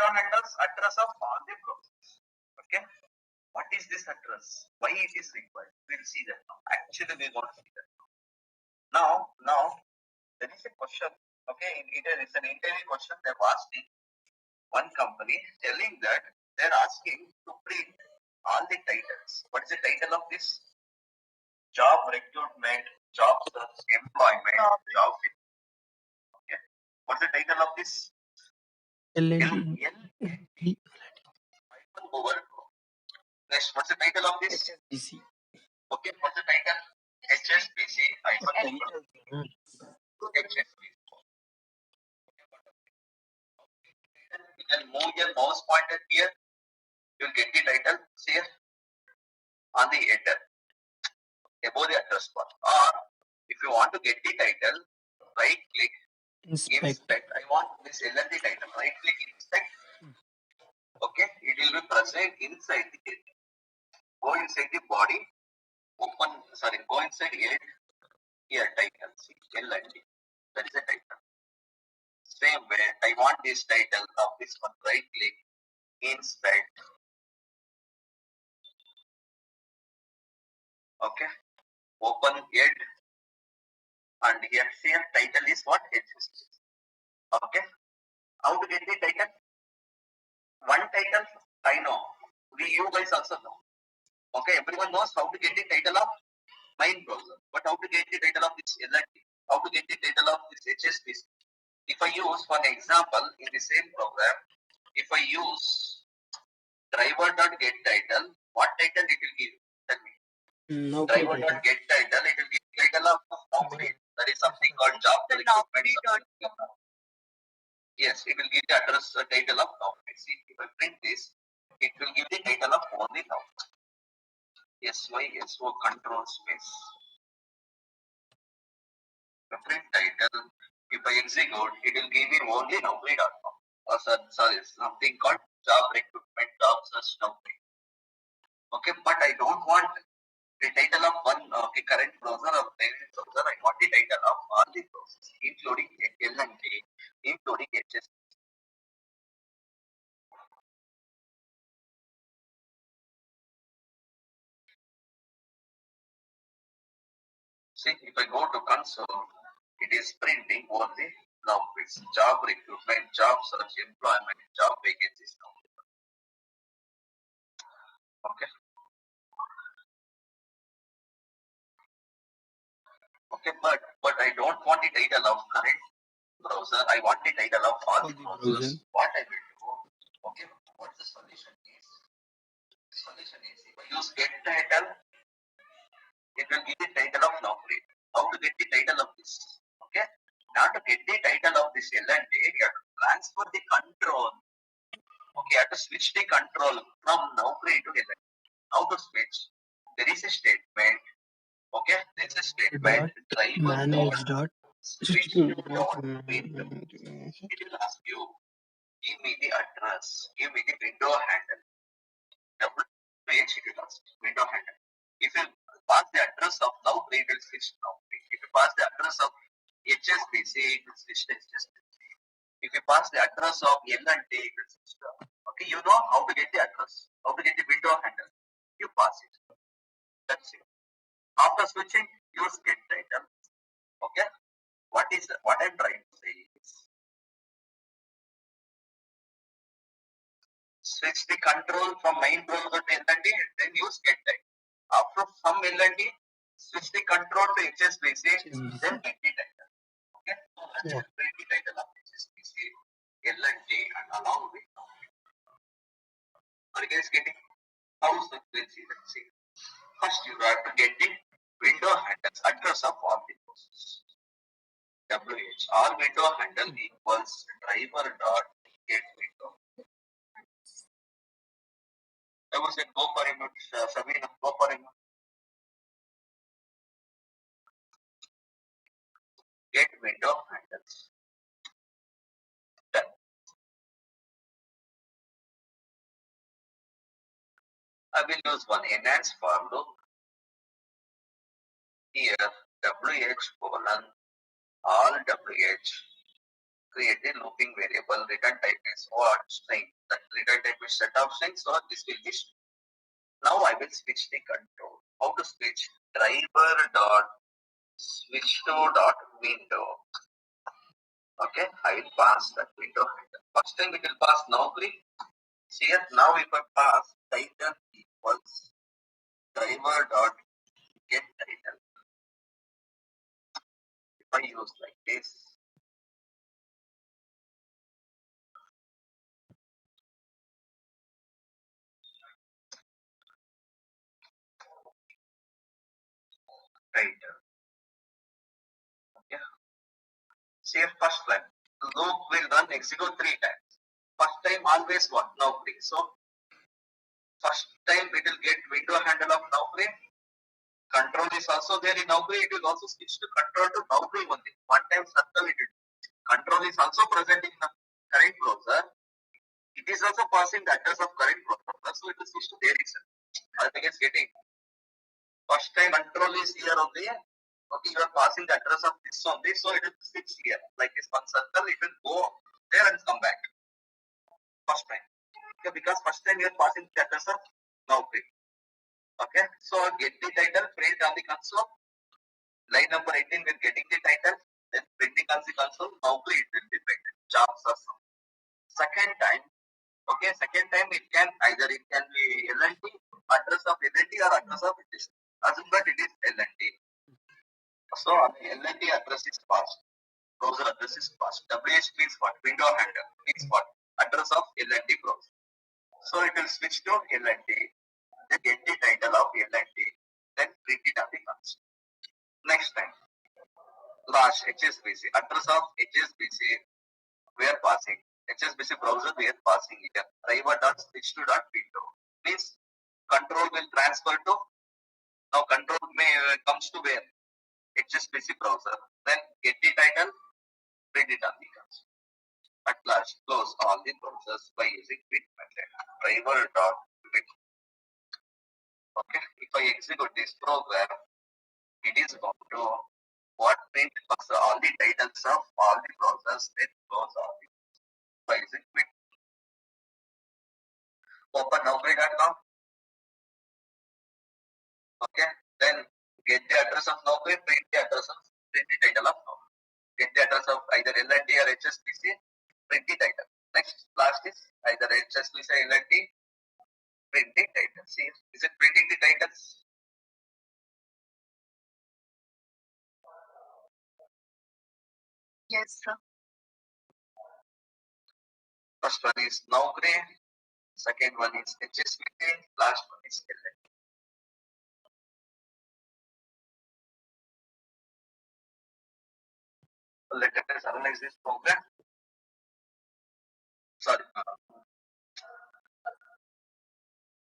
window handles address of all the process. Okay. What is this address? Why it is required? We'll see that now. Actually, we want to see that now. Now, there is a question. Okay, it is an interview question they've asked in one company, telling that they're asking to print all the titles. What is the title of this? Job recruitment, job search, employment, job. Okay. What's the title of this? L&T. Next, what's the title of this? HSBC. Okay, what's the title? HSBC. HSBC. You can move your mouse pointer here. You'll get the title. See here on the header above the address bar. Or if you want to get the title, right click, inspect. I want this L&D title. Right click, inspect. Okay, it will be present inside the head. Go inside the body. Go inside here title. See L&D. That is a title. Same way, I want this title of this one. Right click, inspect. Okay, open it, and here title is what? HSBC. Okay, how to get the title? One title I know. You guys also know. Okay, everyone knows how to get the title of main browser, but how to get the title of this L&D? How to get the title of this HSBC? If I use, for example, in the same program, if I use driver.getTitle, what title it will give? Tell me. Driver.getTitle, it will give title of Naukri. That is something called job recruitment. Yes, it will give the address title of Naukri. See, if I print this, it will give the title of only Naukri. SYSO control space. The print title, if I execute, it will give me only Naukri.com. Something called job recruitment, job search Naukri. Okay, but I don't want the title of one current browser or parent browser. I want the title of all the browsers, including L&D, including HSBC. See, if I go to console, it is printing only now it's job recruitment, job search, employment, job vacancies now. Okay. Okay, but I don't want the title of current browser. I want the title of all the browsers. What I will do? Okay, what the solution is? The solution is if I use get title, it will give the title of Naukri. How to get the title of this? Okay. Now to get the title of this L&D, you have to transfer the control. Okay, you have to switch the control from Naukri to L&D. How to switch? There is a statement. Okay, there is a statement. Manage dot. Switch to dot print. It will ask you, give me the address, give me the window handle. WH it will ask window handle. If you pass the address of Naukri, it will switch to Naukri. If you pass the address of HSBC, it will switch to HSBC. If you pass the address of L&D, it will switch to. Okay, you know how to get the address, how to get the window handle. You pass it. That's it. After switching, use get title. Okay, what I'm trying to say is switch the control from main browser to L&D, then use get title. After from L&D, switch the control to HSBC, then get the title. Okay, so let's print the title of HSBC, L&D, and along with. Are you guys getting? How is the frequency? Let's see. First, you have to get the window handles address of all the process. WH. All window handle equals driver dot get window. I was saying go for a minute, Sabina, go for a minute. Get window handles. Done. I will use one enhanced for loop. Here, WH colon all WH create a looping variable. Return type is what? String. That return type is set of strings, so this will be string. Now I will switch the control. How to switch? Driver dot switch to dot window. Okay, I will pass that window. First time it will pass Naukri. Here now if I pass title equals driver dot get title. If I use like this, title. Okay. See first line. Loop will run execute 3 times. First time always what? Naukri. So first time it will get window handle of Naukri. Control is also there in Naukri. It will also switch to control to Naukri only. One time circle it will. Control is also present in the current browser. It is also passing the address of current browser. So it will switch to there itself. I think it's getting. First time control is here only. Okay, you are passing the address of this only. So it will switch here. Like this one circle, it will go there and come back. First time. Okay, because first time you are passing the address of Naukri. Okay, so get the title, print on the console. Line number 18 will getting the title, then printing on the console. Naukri it will be printed. Jobs or some. Second time, okay, second time it can either it can be LNT, address of LNT or address of it is. Assume that it is LNT. So LNT address is passed. Browser address is passed. WH means what? Window handle means what? Address of LNT browser. So it will switch to LNT. Then get the title of LNT. Then print it on the console. Next time. Last HSBC. Address of HSBC. We are passing. HSBC browser we are passing here. Driver.switch to .window. Means control will transfer to. Now control comes to where? HSBC browser. Then get the title. Print it on the console. At last, close all the browsers by using quit method. Driver.quit. Okay, if I execute this program, it is going to what print all the titles of all the browsers, then close all the by using quit. Open Naukri.com. Okay, then get the address of Naukri, print the title of Naukri. Get the address of either LNT or HSBC, print the title. Next, last is either HSBC or LNT, print the title. See, is it printing the titles? Yes, sir. First one is Naukri, second one is HSBC, last one is LNT. Let us analyze this program. Sorry.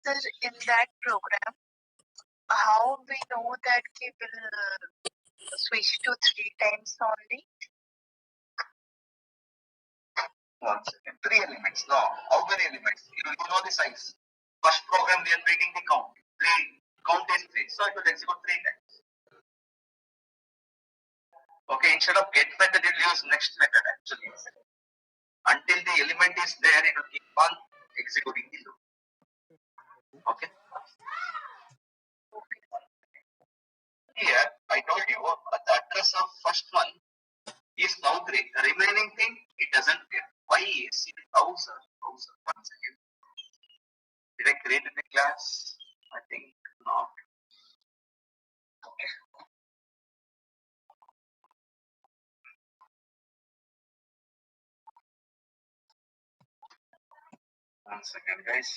Sir, in that program, how we know that we will switch to 3 times only? 1 second. 3 elements. No. How many elements? You know the size. First program we are taking the count. 3. Count is 3. So it will execute 3 times. Okay, instead of get method, it will use next method actually. Until the element is there, it will keep on executing the loop. Okay. Here, I told you the address of first one is Naukri. The remaining thing, it doesn't care. Why is it browser? Browser. 1 second. Did I create the class? I think not. Okay. 1 second, guys.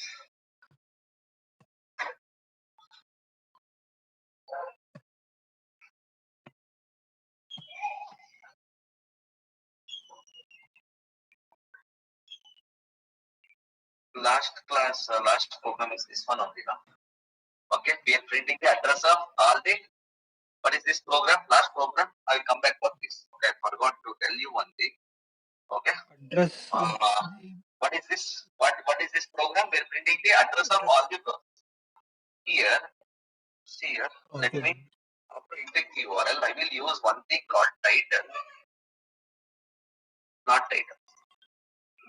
Last class, last program is this one only, no? Okay, we are printing the address of all the. What is this program? Last program. I will come back for this. Okay, I forgot to tell you one thing. Okay. Address. What is this? What is this program? We are printing the address of all the browsers. Here, see here. Okay. Let me. After index URL, I will use one thing called title. not title.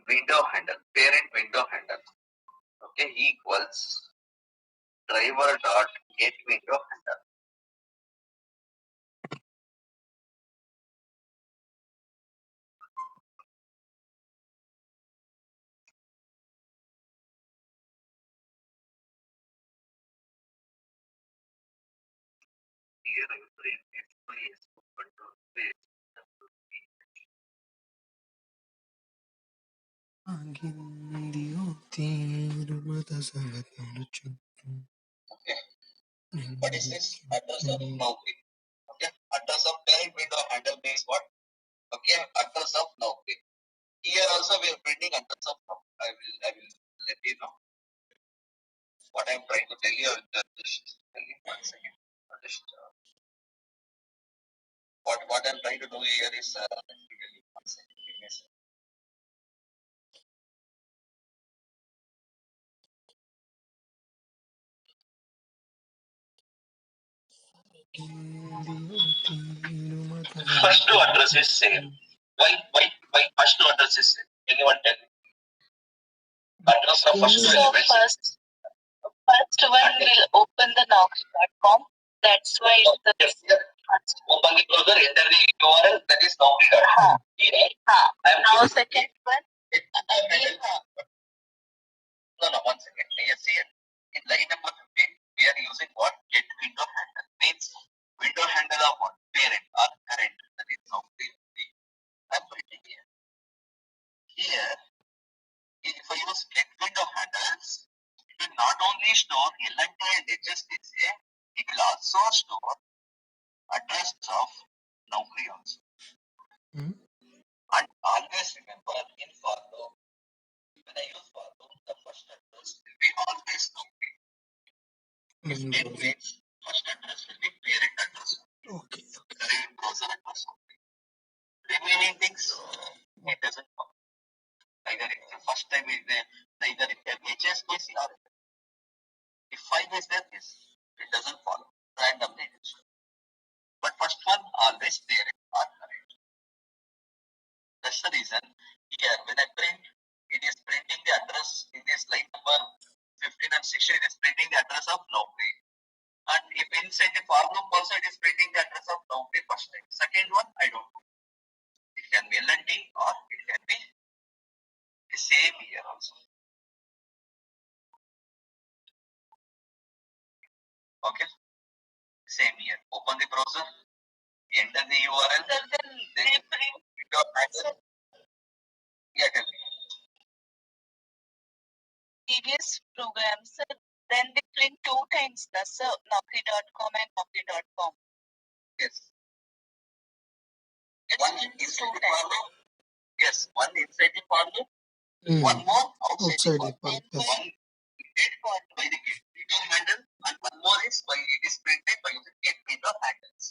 Window handle, parent window handle. Okay, equals driver dot get window handle. Here I will print space control space. ఆగిందియో తీరుమత సంగతులు చుట్టూ Okay, what is this? Address of Naukri. Okay, address of parent window handle means what? Okay, address of Naukri. Here also we are printing address of Naukri. I will let you know what I am trying to tell you. I will just tell you 1 second. Just, what I am trying to do here is let me tell you 1 second. Give me a second. ఆగిందియో తీరుమత First two address is same. Why first two address is same? Anyone tell me? Address of first two elements. First one will open the Naukri.com. That's why the first. Open the browser, enter the URL, that is Naukri.com. Now second one. No, 1 second. Yes, here in line number 15, we are using what? Get window handle. Means window handle of what? Parent or current. That is Naukri. I'm writing here. Here, if I use get window handles, it will not only store LNT and HSBC, it will also store address of Naukri also. And always remember in for loop, when I use for loop, the first address will be always Naukri. It means first address will be parent address. Okay. Current browser address only. Remaining things, it doesn't follow. Either if the first time is there, either it can be HSBC or if 5 is there, yes, it doesn't follow. Randomly it is. But first one always parent or current. That's the reason here when I print, it is printing the address in this line number 15 and 16, it is printing the address of Naukri. And if inside the for loop also it is printing the address of Naukri first time. Second one, I don't know. It can be LNT or it can be the same year also. Okay. Same year. Open the browser, enter the URL, then print your handle. Yeah, tell me. Previous programs, then they print 2 times the Naukri.com and Naukri.com. Yes. One inside the for loop. Yes, one inside the for loop. One more outside the for loop. One printed by the get window handle, and one more is by it is printed by using get window handles.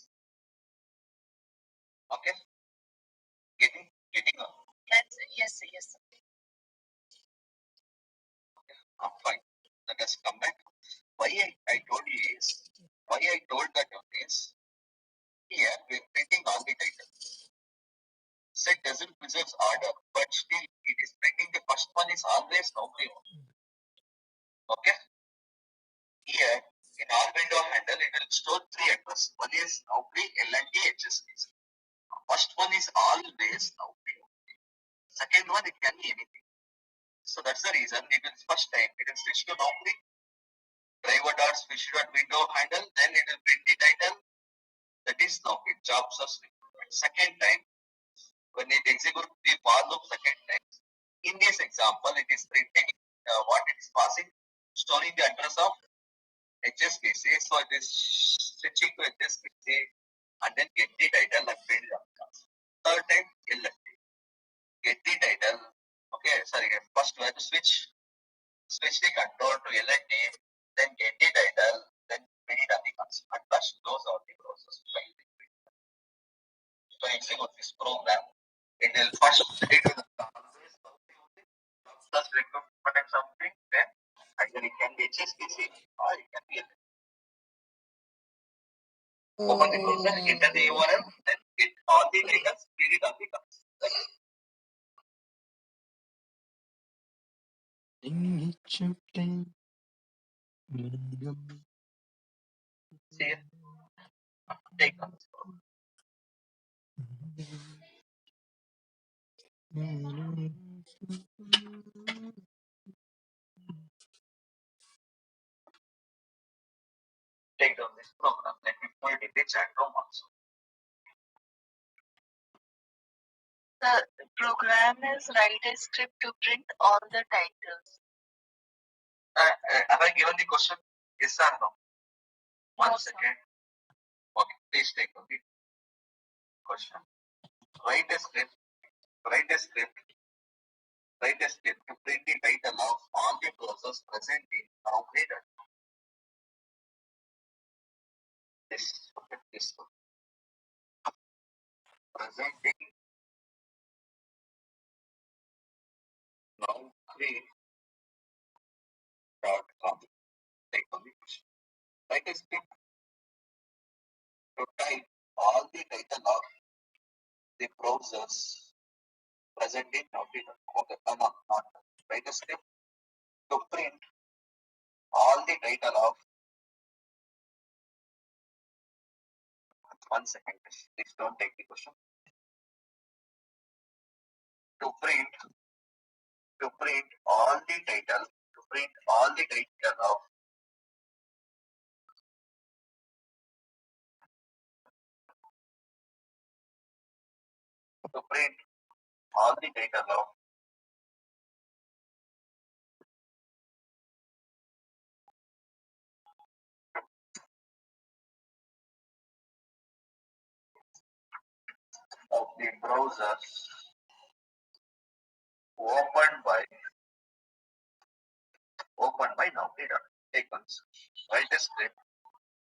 Okay. Getting on. Yes. Fine. Let us come back. Why I told you is, why I told that is, here we are printing all the titles. Set doesn't preserve order, but still it is printing the first one is always Naukri. Okay. Here in our window handle, it will store 3 addresses. One is Naukri, LNT, HSBC. First one is always Naukri. Second one, it can be anything. So that's the reason it will first time it will switch to Naukri. Driver dot switch dot window handle, then it will print the title. That is Naukri, jobs are switched. Second time, when it executes the for loop second time, in this example, it is printing what it is passing, storing the address of HSBC. So it is switching to HSBC and then get the title and print it. Third time, LFT. Get the title. Okay, sorry. First we have to switch the control to LFT, then get the title, then print it on the console. And thus those are the process. So execute this program. It will first it will plus requirement something, then either it can be HSBC or it can be LFT. Open the browser, enter the URL, then get all the titles, read it on the console. లింగిచుట్టే మృగం See, take on. Take down this program. Let me put it in the chat room also. The program is write a script to print all the titles. Have I given the question? Yes or no? One No, sir. second. Okay, please take on the question. Write a script. Write a script. Write a script to print the title of all the process present in calculator. This one. Presenting nowcreate.com. Take on the question. Write a script to type all the title of the browsers present in calculator. Okay, come on, not write a script to print all the title of. One second, please don't take the question. To print all the title, to print all the title of to print all the title of the browsers opened by Nowcreate. Take one. Write a script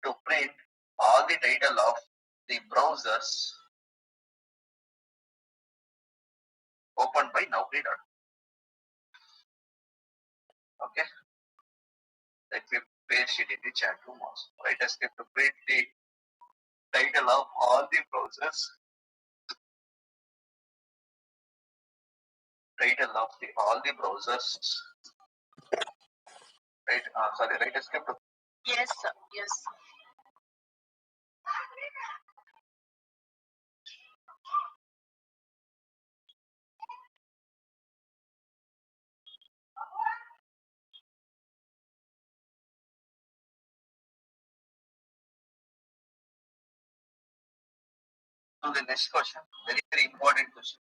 to print all the title of the browsers opened by Nowcreate. Okay. Let me paste it in the chat room also. Write a script to print the title of all the browsers. Title of all the browsers. Right? Write a script. Yes, sir. Yes. So the next question, very, very important question.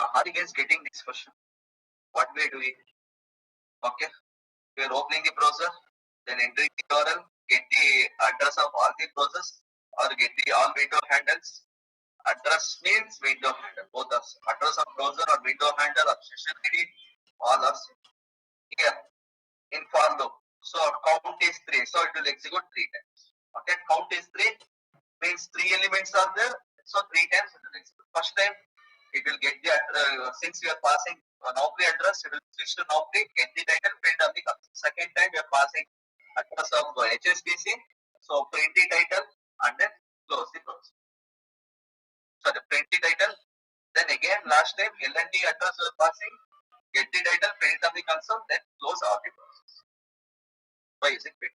Are you guys getting this question? What we are doing? Okay. We are opening the browser, then entering the URL, get the address of all the browsers, or get the all window handles. Address means window handle. Both are address of browser or window handle or session ID, all are here in for loop. So count is 3. So it will execute 3 times. Okay, count is 3 means 3 elements are there. So 3 times it will execute. First time it will get the since you are passing Nowcreate address, it will switch to Nowcreate, get the title, print on the console. Second time you are passing address of HSBC, so print the title and then close the browser. So the print the title, then again last time LND address you are passing, get the title, print on the console, then close all the browsers by using print.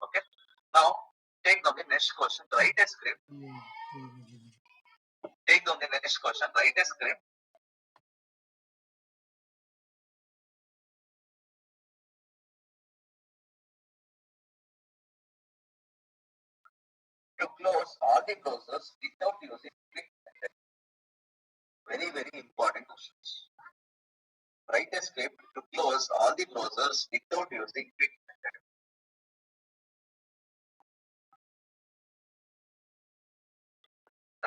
Okay. Now take on the next question. Write a script. Take on the next question. Write a script to close all the browsers without using quick method. Very, very important questions. Write a script to close all the browsers without using quick method.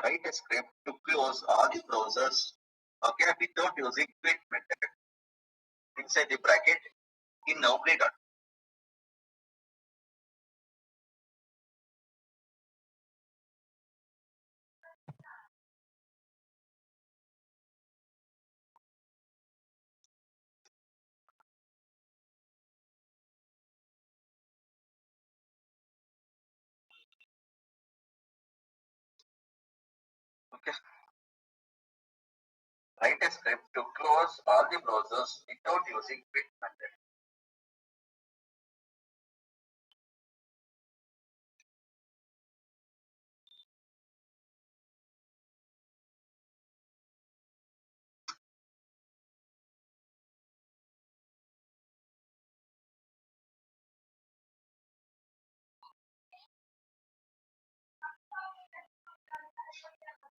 Write a script to close all the browsers, okay, without using quick method. Inside the bracket in Nowcreate. Okay. Write a script to close all the browsers without using quit method.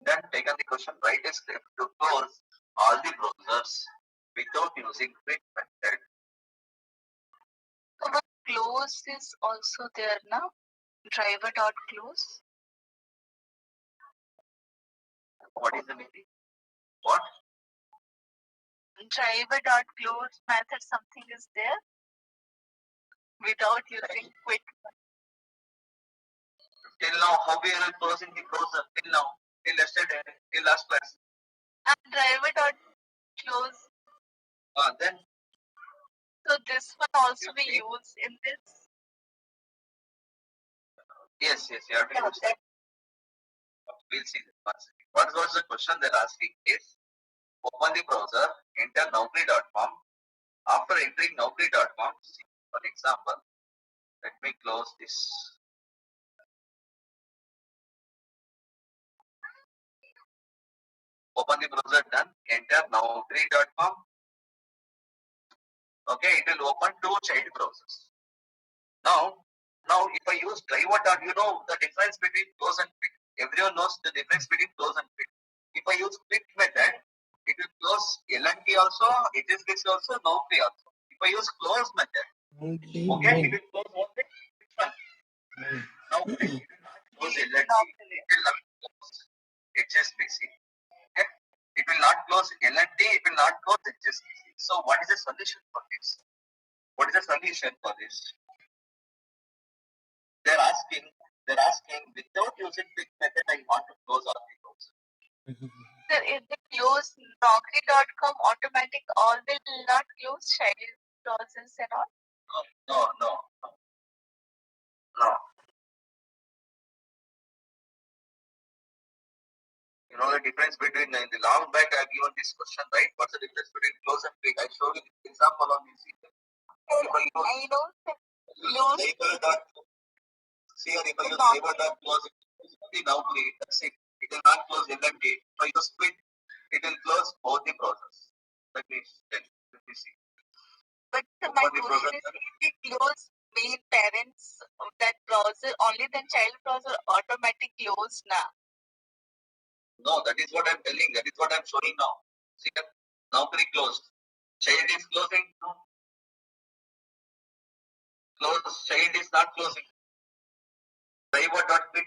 Then take on the question, write a script to close all the browsers without using quit method. But close is also there now. Driver.close. What is the meaning? What? Driver.close method, something is there without using quit. Till now, how we are closing the browser? Till now, till yesterday, till last class. And driver.close. Then. So this one also we use in this. Yes, you have to use that. We'll see that. What was the question they're asking is, open the browser, enter Naukri.com. After entering Naukri.com, for example, let me close this. Open the browser, done. Enter Naukri.com. Okay, it will open two child browsers. Now if I use driver, you know the difference between close and quit. Everyone knows the difference between close and quit. If I use quit method, it will close L&T also, HSBC also, Naukri also. If I use close method, okay, it will close what? Which one? Naukri. It will not close L&T. It will not close HSBC. Okay? It will not close L&T. It will not close HSBC. So what is the solution for this? What is the solution for this? They're asking without using quit method, I want to close all the browsers. Sir, if they close Naukri.com automatic, all will not close child browsers and all? No. You know the difference between, in the long back I have given this question, right? What's the difference between close and quit? I showed you the example on this. I know. See, if I use driver.close, the Naukri, that's it. It will not close L&T. If I use quit, it will close both the browsers. Let me see. But my question is, if we close main parents of that browser, only then child browser automatic close now. No, that is what I'm telling. That is what I'm showing now. See, Naukri closed. Child is closing. No. Close. Child is not closing. Driver.quit.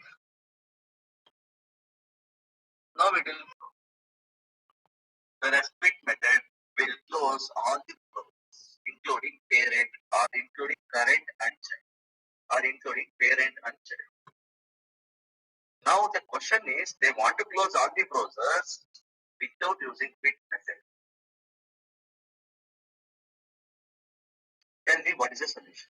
Now it will. Whereas quit method will close all the browsers, including parent or including current and child, or including parent and child. Now the question is, they want to close all the browsers without using quit method. Tell me what is the solution?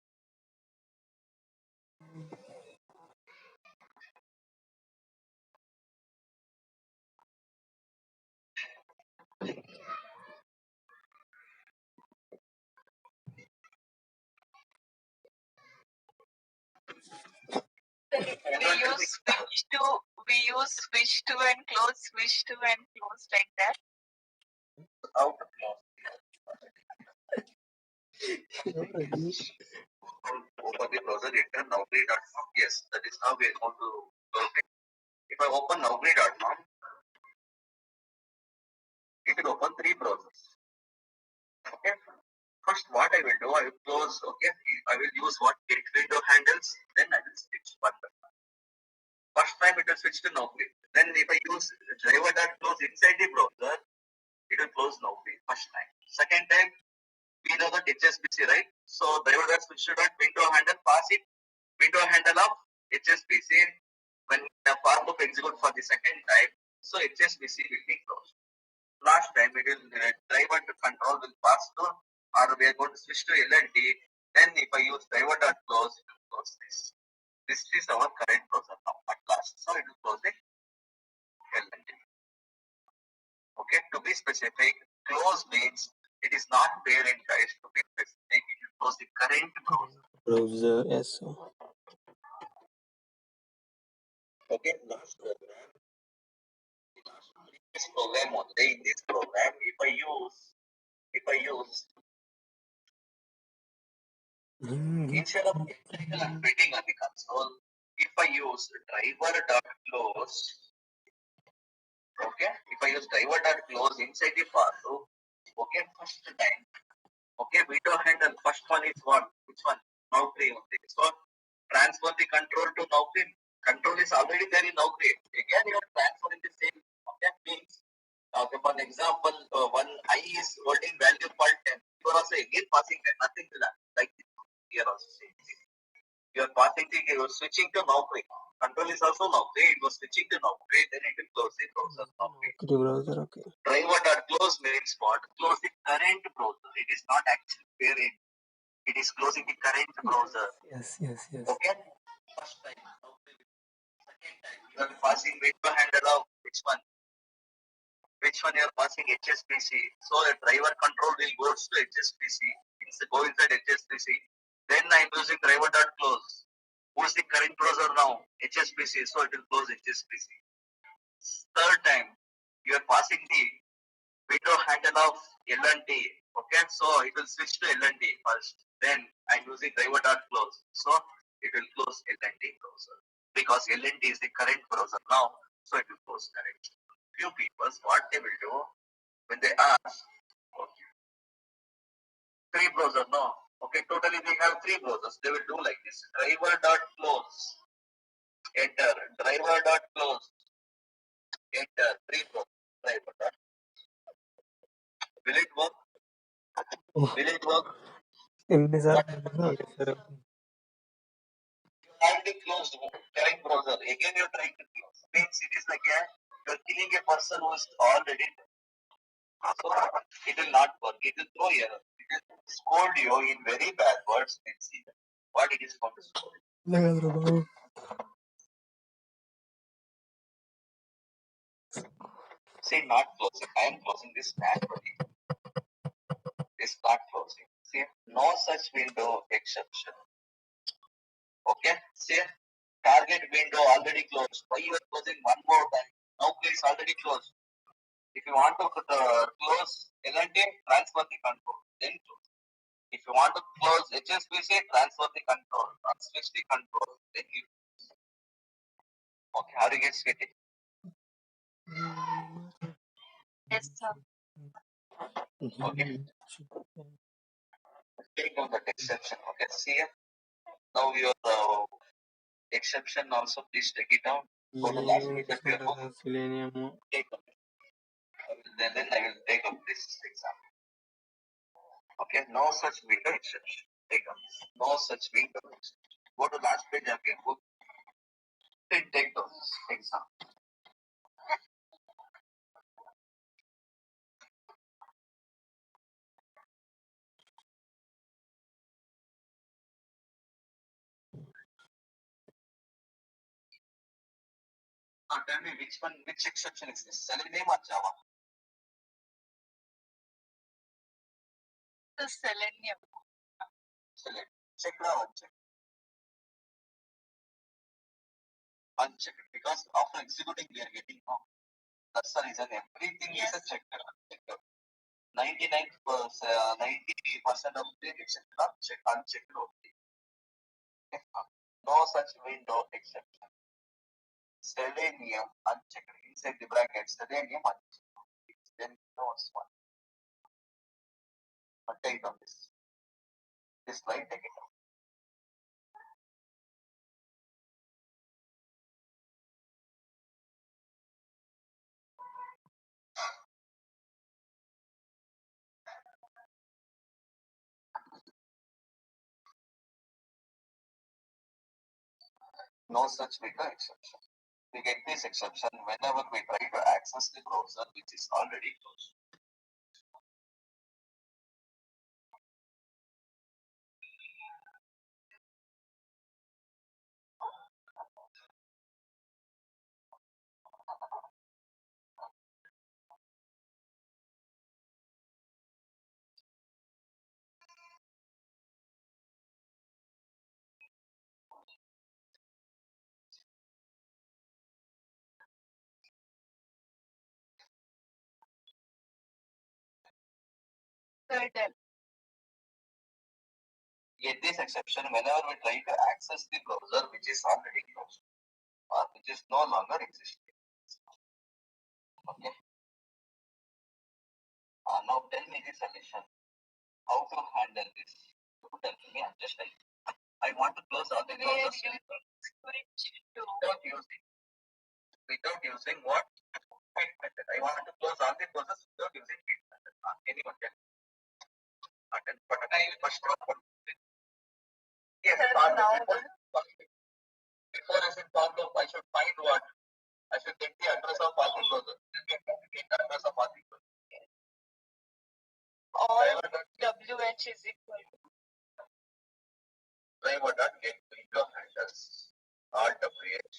We use switch to and close like that. How to close? Open the browser, enter Naukri.com. Yes, that is how we are going to close it. If I open Naukri.com, it will open three browsers. Okay. First, what I will do, I will close. Okay, I will use what get window handles. Then I will switch one by one. First time it will switch to Naukri. Then if I use driver.close inside the browser, it will close Naukri. First time. Second time, we know that HSBC, right? So driver.switch to window handle, pass it. Window handle of HSBC. When the farm book execute for the second time, so HSBC will be closed. Last time it will driver to control will pass to, or we are going to switch to L&T. Then if I use driver.close, it will close this. This is our current browser now at last. So it will close it L&T. Okay, to be specific, close means it is not parent, guys. To be specific, it will close the current browser. Browser, yes. Okay, last program. This program only. In this program, if I use instead of title and waiting on the console, if I use driver.close, okay, if I use driver.close inside the for loop, okay, first time, okay, window handle, first one is what? Which one? Naukri only. So transfer the control to Naukri. Control is already there in Naukri. Again, you are transferring the same. Okay, means, okay, for example, one I is holding value for 10. You are also again passing 10. Nothing to that. Like here also same thing. You are passing the, you are switching to Naukri. Control is also Naukri. It was switching to Naukri. Then it will close the browser. Naukri. Browser, okay. Driver.close means what? Close the current browser. It is not actually parent. It is closing the current browser. Yes. Okay? First time. Second time. You are passing window handle of which one? Which one you are passing HSPC. So the driver control will go to HSPC. It's go inside HSPC. Then I am using driver.close. Who's the current browser now? HSPC. So it will close HSPC. Third time, you are passing the window handle of LNT. Okay, so it will switch to LNT first. Then I'm using driver.close. So it will close LNT browser. Because LNT is the current browser now, so it will close current. Few people, what they will do when they ask, okay, three browsers, no. Okay, totally they have three browsers. They will do like this. Driver.close. Enter. Driver.close. Enter. Three browsers. Driver. Will it work? Will it work? Already closed current browser. Again, you're trying to close. Means it is like you're killing a person who is already dead. So it will not work. It will throw error. It will scold you in very bad words and see what it is going to scold. See, not closing. I am closing this manually. It's not closing. See, no such window exception. Okay. See, target window already closed. Why you are closing one more time? Now please already closed. If you want to close LNT, transfer the control. Then close. If you want to close HSBC, transfer the control. Switch the control. Then you close. Okay, how do you get it? Yes, sir. Okay. Take on that exception. Okay, see now your exception also, please take it down. Go to last page of your book. Take up. Then I will take up this example. Okay, no such window exception. Take up. No such window exception. Go to last page of your book. Then take those examples. Now tell me which exception is this? Selenium or Java? The Selenium. Selenium. Check or uncheck? Uncheck. Because after executing we are getting wrong. That's the reason everything is a checker. 99% of the exception are unchecked only. No such window exception. Selenium unchecked. Inside the bracket, selenium unchecked. Then no one. But take on this. This line, take it off. No such window exception. We get this exception whenever we try to access the browser which is already closed. del. Get this exception whenever we try to access the browser which is already closed or which is no longer existing. Okay. Now tell me the solution. How to handle this? Tell me, I'm just like, I want to close all the browsers without using what? Quit method. I want to close all the browsers without using quit method. Anyone can. But I first yes, before I should follow, I should find what? I should get the address of all the browsers. Get the address of all the browsers. All WH is equal to driver.get window handles. All WH.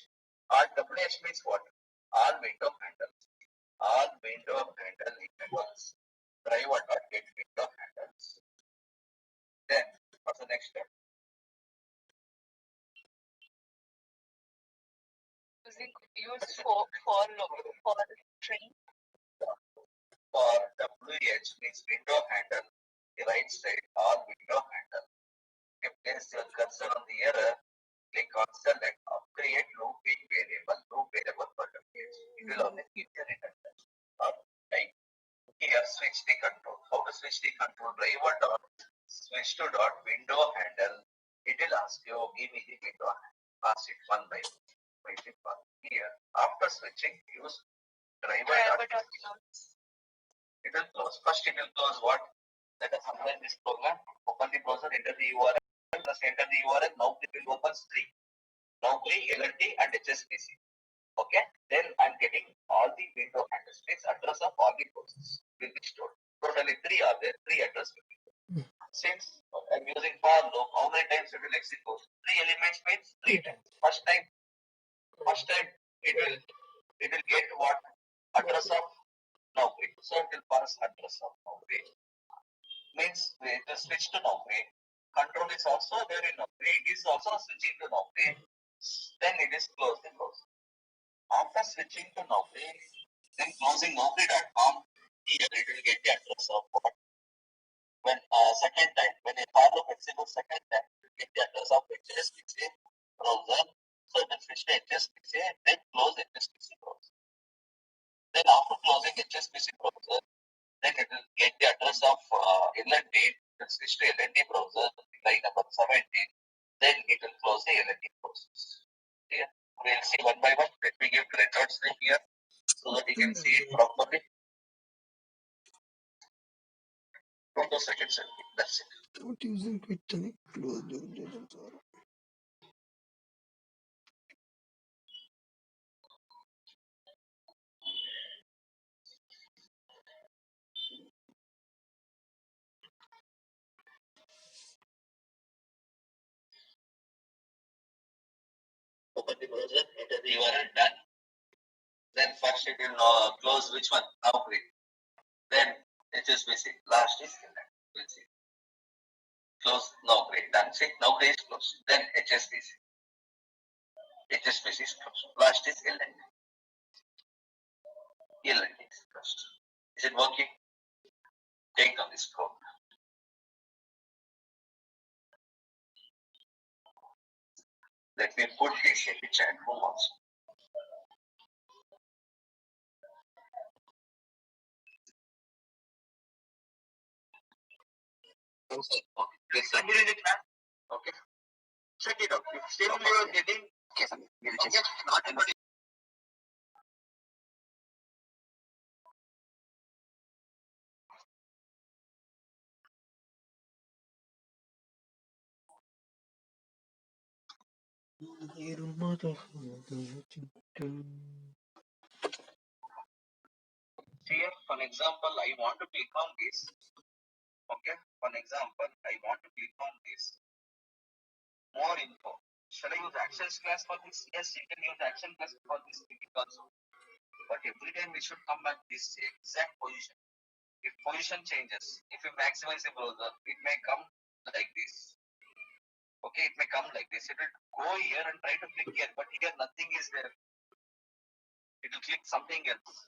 All WH means what? All window handles. All window handle equals driver.get window handles. Then what's the next step? use for string. For WH means window handle. The right side all window handle. If place your cursor on the error, click on select or create looping variable for WH. It will only give the return text. Right. Here switch the control. How to switch the control? Driver dot switch to dot window handle. It will ask you, give me the window handle. Pass it one by one. Here, after switching, use driver dot close. It will close. First, it will close what? Let us apply this program. Open the browser, enter the URL, plus enter the URL. Now it will open three. Naukri, LNT, and HSBC. Okay. Then I'm getting all the window handles. Means address of all the processes will be stored. Totally three are there. Three address will be stored. Since I'm using for loop, how many times it will execute? Three elements means three times. First time it will get what? Address of Naukri. So it will pass address of Naukri. Means it will switch to Naukri. Control is also there in Naukri. It is also switching to Naukri. Then it is closed the browser. After switching to Naukri, then closing Naukri.com, here it will get the address of what? When second time, when a file of executes second time, it will get the address of HSBC browser. So it will switch to HSBC, then close HSBC browser. Then after closing HSBC browser, then it will get the address of LNT. It will switch to LNT browser, line number 17. Then it will close the LNT process. Here, we'll see one by one. Let me give records here so that you can see it properly. 2 seconds. That's it. Not using quit close the results. Open the browser, enter the URL, done. Then first it will close which one? Naukri. Then HSBC. Last is LNT. We'll see. Close Naukri. Done. See, Naukri is closed. Then HSBC. HSBC is closed. Last is LNT. LNT is closed. Is it working? Take on this program. Let me put this in the chat room also. Okay, please continue the class. Okay. Check it out. If still you are getting not anybody. Here, for example, I want to click on this. Okay. For example, I want to click on this. More info. Shall I use actions class for this? Yes, you can use action class for this also. But every time we should come back this exact position. If position changes, if you maximize the browser, it may come like this. Okay, it may come like this. It will go here and try to click here, but here nothing is there. It will click something else.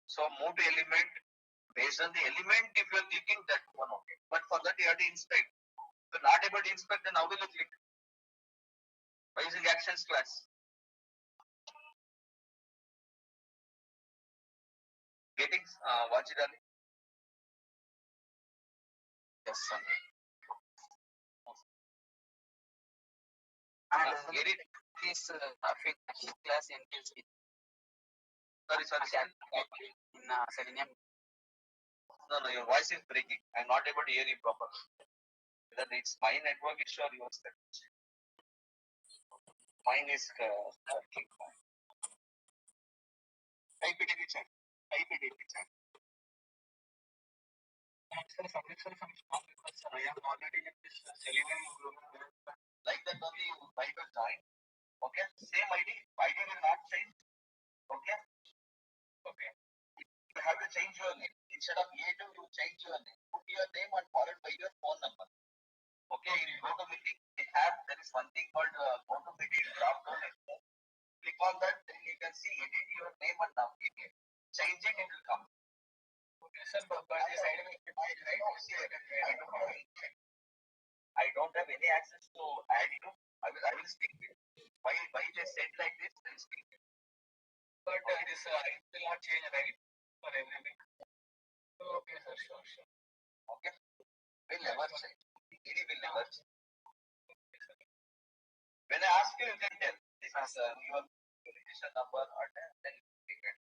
So move to element Based on the element, if you are clicking that one, okay. But for that, you have to inspect. If you're not able to inspect, then how will you click? By using actions class. Getting watch it, Ali? Yes, sir. And Get it? this graphic action class entails with Sorry. in Selenium. No, your voice is breaking. I'm not able to hear you properly. Whether it's my network issue or yours. Mine is working fine. Type it in the chat. Sir, some small request, sir. I am already in this Selenium group. Like that only you try to join. Okay? Same ID. ID will not change. Okay? You have to change your name. Instead of A2, you change your name. Put your name and followed by your phone number. Okay? In GoToMeeting, there is one thing called GoToMeeting drop down. Click on that, then you can see edit your name and email. Change it will come. Okay, sir, but this I don't have any access to add it. I will speak with. Why they said like this, I will speak with. But this it will not change, right? For every week. Okay, sir, sure. Okay. Will never change. It will never change. When I ask you, you can tell. This is your registration number or then you can